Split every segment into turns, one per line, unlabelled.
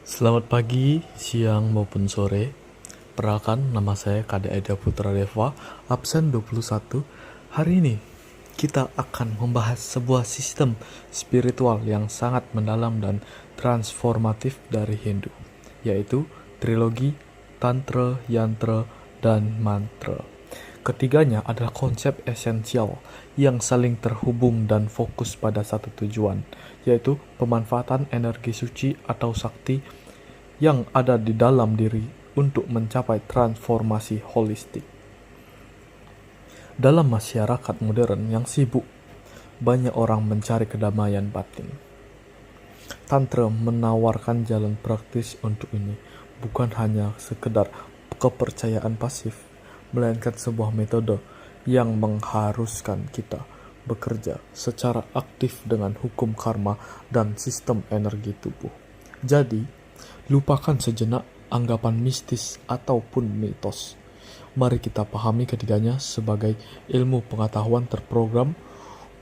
Selamat pagi, siang maupun sore. Perkenalkan, nama saya Kade Aida Putra Deva, absen 21. Hari ini kita akan membahas sebuah sistem spiritual yang sangat mendalam dan transformatif dari Hindu, yaitu trilogi Tantra, Yantra, dan Mantra. Ketiganya adalah konsep esensial yang saling terhubung dan fokus pada satu tujuan, yaitu pemanfaatan energi suci atau sakti yang ada di dalam diri untuk mencapai transformasi holistik. Dalam masyarakat modern yang sibuk, banyak orang mencari kedamaian batin. Tantra menawarkan jalan praktis untuk ini, bukan hanya sekedar kepercayaan pasif, melainkan sebuah metode yang mengharuskan kita bekerja secara aktif dengan hukum karma dan sistem energi tubuh. Jadi, lupakan sejenak anggapan mistis ataupun mitos. Mari kita pahami ketiganya sebagai ilmu pengetahuan terprogram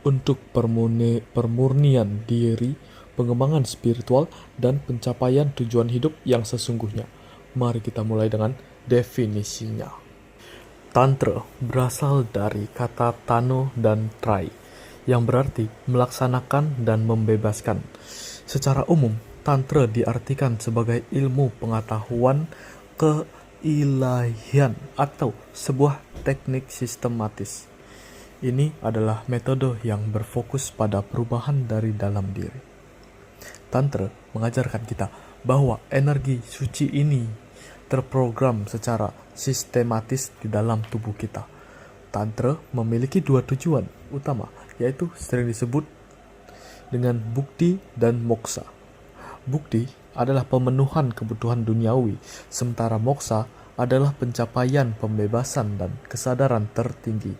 untuk permurnian diri, pengembangan spiritual, dan pencapaian tujuan hidup yang sesungguhnya. Mari kita mulai dengan definisinya. Tantra berasal dari kata tano dan trai, yang berarti melaksanakan dan membebaskan. Secara umum, Tantra diartikan sebagai ilmu pengetahuan keilahian atau sebuah teknik sistematis. Ini adalah metode yang berfokus pada perubahan dari dalam diri. Tantra mengajarkan kita bahwa energi suci ini terprogram secara sistematis di dalam tubuh kita. Tantra memiliki dua tujuan utama, yaitu sering disebut dengan bukti dan moksa. Bukti adalah pemenuhan kebutuhan duniawi, sementara moksa adalah pencapaian pembebasan dan kesadaran tertinggi.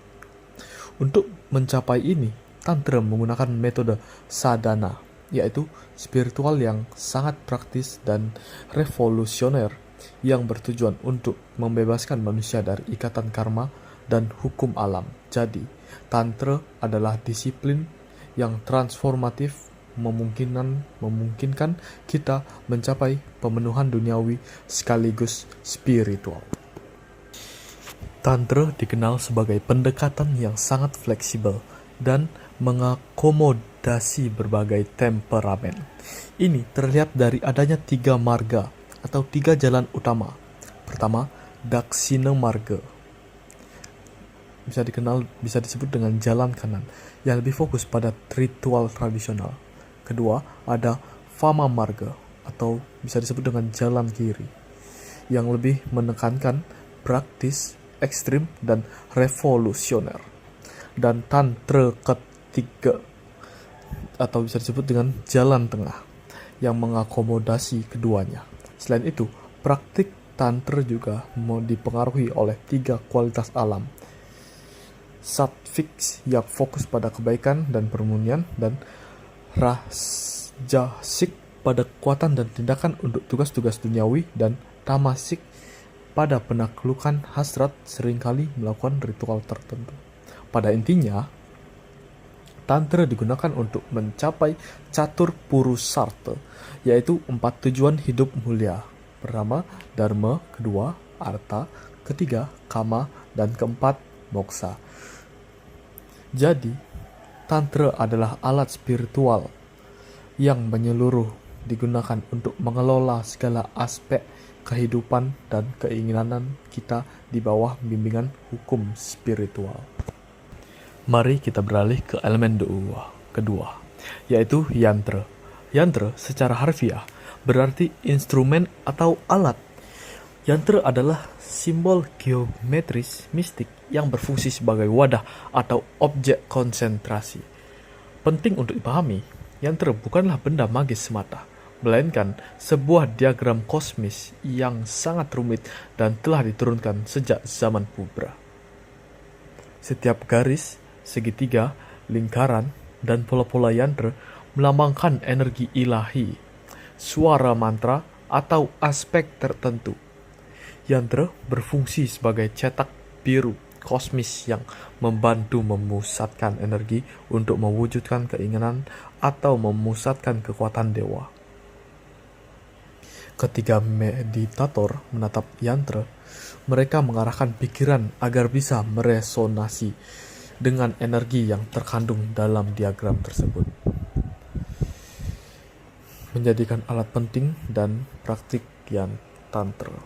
Untuk mencapai ini, Tantra menggunakan metode sadhana, yaitu spiritual yang sangat praktis dan revolusioner yang bertujuan untuk membebaskan manusia dari ikatan karma dan hukum alam. Jadi, Tantra adalah disiplin yang transformatif, memungkinkan kita mencapai pemenuhan duniawi sekaligus spiritual. Tantra dikenal sebagai pendekatan yang sangat fleksibel dan mengakomodasi berbagai temperamen. Ini terlihat dari adanya 3 marga atau 3 jalan utama. Pertama, Dakshina Marga. Bisa disebut dengan jalan kanan yang lebih fokus pada ritual tradisional. Kedua, ada Vama Marga atau bisa disebut dengan jalan kiri yang lebih menekankan praktis, ekstrim, dan revolusioner. Dan Tantra ketiga atau bisa disebut dengan jalan tengah yang mengakomodasi keduanya. Selain itu, praktik Tantra juga dipengaruhi oleh 3 kualitas alam. Sattvik yang fokus pada kebaikan dan permurnian, dan Rajasik pada kekuatan dan tindakan untuk tugas-tugas duniawi, dan Tamasik pada penaklukan hasrat, seringkali melakukan ritual tertentu. Pada intinya, Tantra digunakan untuk mencapai catur purusarta, yaitu 4 tujuan hidup mulia. Pertama, dharma, kedua, artha, ketiga, kama, dan keempat, moksa. Jadi, Tantra adalah alat spiritual yang menyeluruh digunakan untuk mengelola segala aspek kehidupan dan keinginan kita di bawah bimbingan hukum spiritual. Mari kita beralih ke elemen kedua, yaitu yantra. Yantra secara harfiah berarti instrumen atau alat. Yantra adalah simbol geometris mistik yang berfungsi sebagai wadah atau objek konsentrasi. Penting untuk dipahami, yantra bukanlah benda magis semata, melainkan sebuah diagram kosmis yang sangat rumit dan telah diturunkan sejak zaman purba. Setiap garis, segitiga, lingkaran, dan pola-pola yantra melambangkan energi ilahi, suara mantra, atau aspek tertentu. Yantra berfungsi sebagai cetak biru kosmis yang membantu memusatkan energi untuk mewujudkan keinginan atau memusatkan kekuatan dewa. Ketika meditator menatap yantra, mereka mengarahkan pikiran agar bisa meresonasi dengan energi yang terkandung dalam diagram tersebut, menjadikan alat penting dan praktik yantra.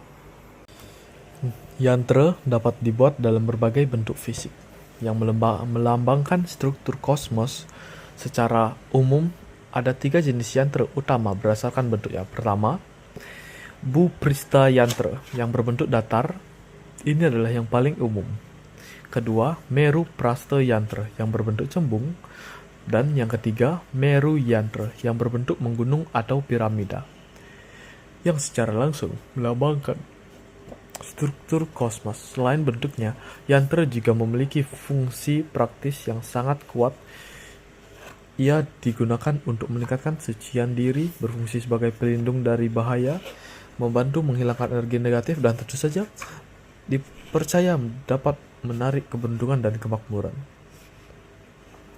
Yantra dapat dibuat dalam berbagai bentuk fisik yang melambangkan struktur kosmos. Secara umum, ada 3 jenis yantra utama berdasarkan bentuknya. Pertama, Bhuprishta yantra yang berbentuk datar. Ini adalah yang paling umum. Kedua, Meru Prastha yantra yang berbentuk cembung. Dan yang ketiga, Meru yantra yang berbentuk menggunung atau piramida, yang secara langsung melambangkan struktur kosmos. Selain bentuknya, yantra juga memiliki fungsi praktis yang sangat kuat. Ia digunakan untuk meningkatkan sucian diri, berfungsi sebagai pelindung dari bahaya, membantu menghilangkan energi negatif, dan tentu saja dipercaya dapat menarik keberuntungan dan kemakmuran.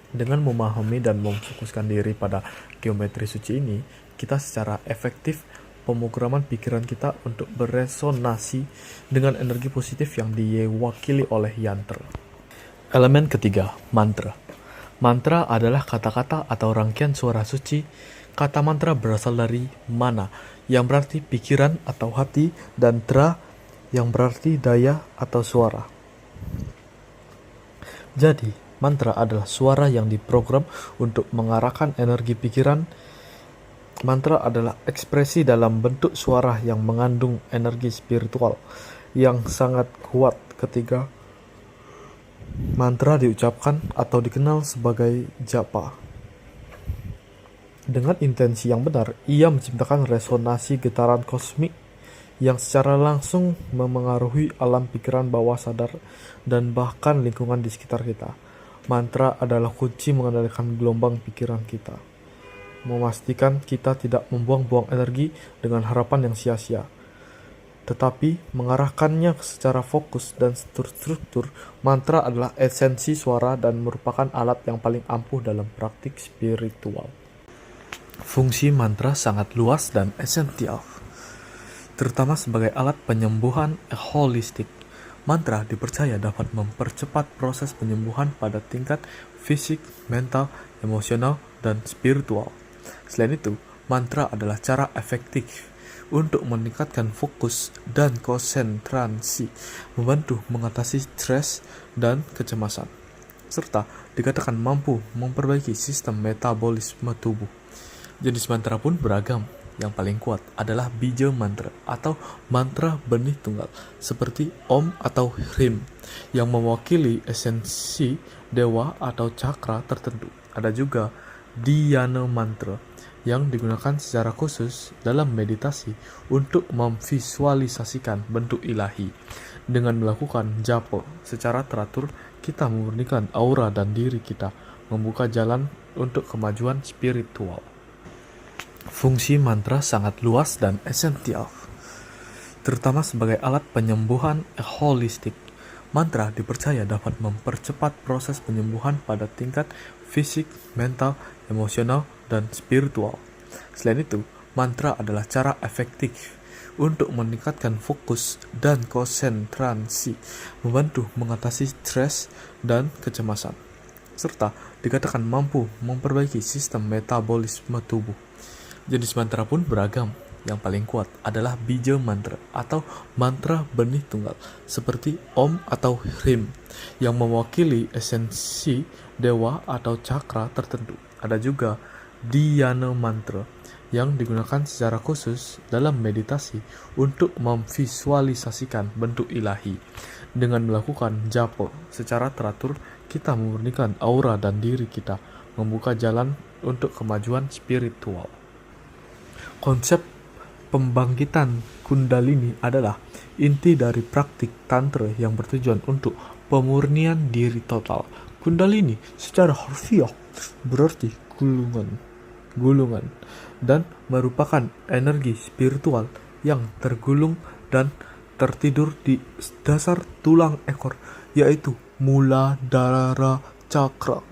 Dengan memahami dan memfokuskan diri pada geometri suci ini, kita secara efektif pemrograman pikiran kita untuk beresonasi dengan energi positif yang diwakili oleh yantra. Elemen ketiga, mantra. Mantra adalah kata-kata atau rangkaian suara suci. Kata mantra berasal dari mana, yang berarti pikiran atau hati, dan tra, yang berarti daya atau suara. Jadi, mantra adalah suara yang diprogram untuk mengarahkan energi pikiran. Mantra adalah ekspresi dalam bentuk suara yang mengandung energi spiritual yang sangat kuat. Ketika mantra diucapkan atau dikenal sebagai japa dengan intensi yang benar, ia menciptakan resonansi getaran kosmik yang secara langsung memengaruhi alam pikiran bawah sadar dan bahkan lingkungan di sekitar kita. Mantra adalah kunci mengendalikan gelombang pikiran kita, memastikan kita tidak membuang-buang energi dengan harapan yang sia-sia, tetapi mengarahkannya secara fokus dan struktur. Mantra adalah esensi suara dan merupakan alat yang paling ampuh dalam praktik spiritual. Fungsi mantra sangat luas dan esensial, terutama sebagai alat penyembuhan holistik. Mantra dipercaya dapat mempercepat proses penyembuhan pada tingkat fisik, mental, emosional, dan spiritual. Selain itu, mantra adalah cara efektif untuk meningkatkan fokus dan konsentrasi, membantu mengatasi stres dan kecemasan, serta dikatakan mampu memperbaiki sistem metabolisme tubuh. Jenis mantra pun beragam. Yang paling kuat adalah bija mantra atau mantra benih tunggal, seperti Om atau Hrim, yang mewakili esensi dewa atau cakra tertentu. Ada juga dhyana mantra yang digunakan secara khusus dalam meditasi untuk memvisualisasikan bentuk ilahi. Dengan melakukan japa secara teratur, kita memurnikan aura dan diri kita, membuka jalan untuk kemajuan spiritual. Fungsi mantra sangat luas dan esensial, terutama sebagai alat penyembuhan holistik. Mantra dipercaya dapat mempercepat proses penyembuhan pada tingkat fisik, mental, emosional, dan spiritual. Selain itu, mantra adalah cara efektif untuk meningkatkan fokus dan konsentrasi, membantu mengatasi stres dan kecemasan, serta dikatakan mampu memperbaiki sistem metabolisme tubuh. Jenis mantra pun beragam. Yang paling kuat adalah bija mantra atau mantra benih tunggal, seperti Om atau Hrim, yang mewakili esensi dewa atau cakra tertentu. Ada juga dhyana mantra yang digunakan secara khusus dalam meditasi untuk memvisualisasikan bentuk ilahi. Dengan melakukan japa secara teratur, kita memurnikan aura dan diri kita, membuka jalan untuk kemajuan spiritual. Konsep pembangkitan Kundalini adalah inti dari praktik Tantra yang bertujuan untuk pemurnian diri total. Kundalini secara harfiah berarti gulungan, dan merupakan energi spiritual yang tergulung dan tertidur di dasar tulang ekor, yaitu Muladhara Chakra.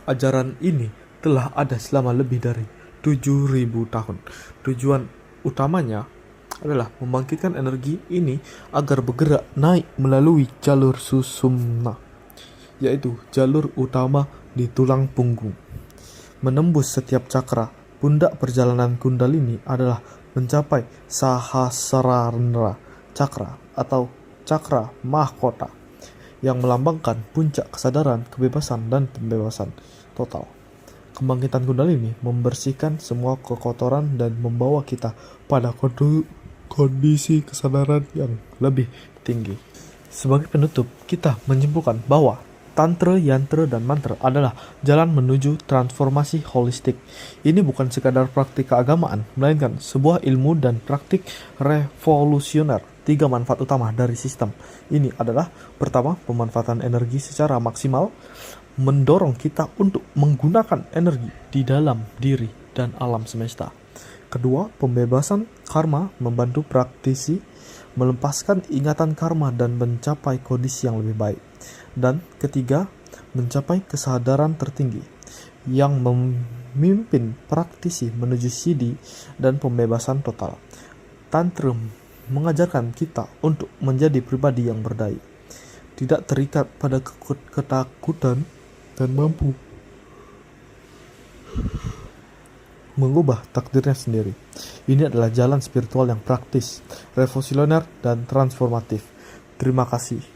Ajaran ini telah ada selama lebih dari 7.000 tahun. Tujuan utamanya adalah membangkitkan energi ini agar bergerak naik melalui jalur susumna, yaitu jalur utama di tulang punggung. Menembus setiap cakra, pundak perjalanan Kundalini adalah mencapai Sahasrara Cakra atau Cakra Mahkota yang melambangkan puncak kesadaran, kebebasan, dan pembebasan total. Kebangkitan Kundalini membersihkan semua kekotoran dan membawa kita pada kondisi kesadaran yang lebih tinggi. Sebagai penutup, kita menyimpulkan bahwa Tantra, Yantra, dan Mantra adalah jalan menuju transformasi holistik. Ini bukan sekadar praktik keagamaan, melainkan sebuah ilmu dan praktik revolusioner. 3 manfaat utama dari sistem ini adalah: pertama, pemanfaatan energi secara maksimal, mendorong kita untuk menggunakan energi di dalam diri dan alam semesta. Kedua, pembebasan karma, membantu praktisi melepaskan ingatan karma dan mencapai kondisi yang lebih baik. Dan ketiga, mencapai kesadaran tertinggi yang memimpin praktisi menuju siddhi dan pembebasan total. Tantra mengajarkan kita untuk menjadi pribadi yang berdaya, tidak terikat pada ketakutan, dan mampu mengubah takdirnya sendiri. Ini adalah jalan spiritual yang praktis, revolusioner, dan transformatif. Terima kasih.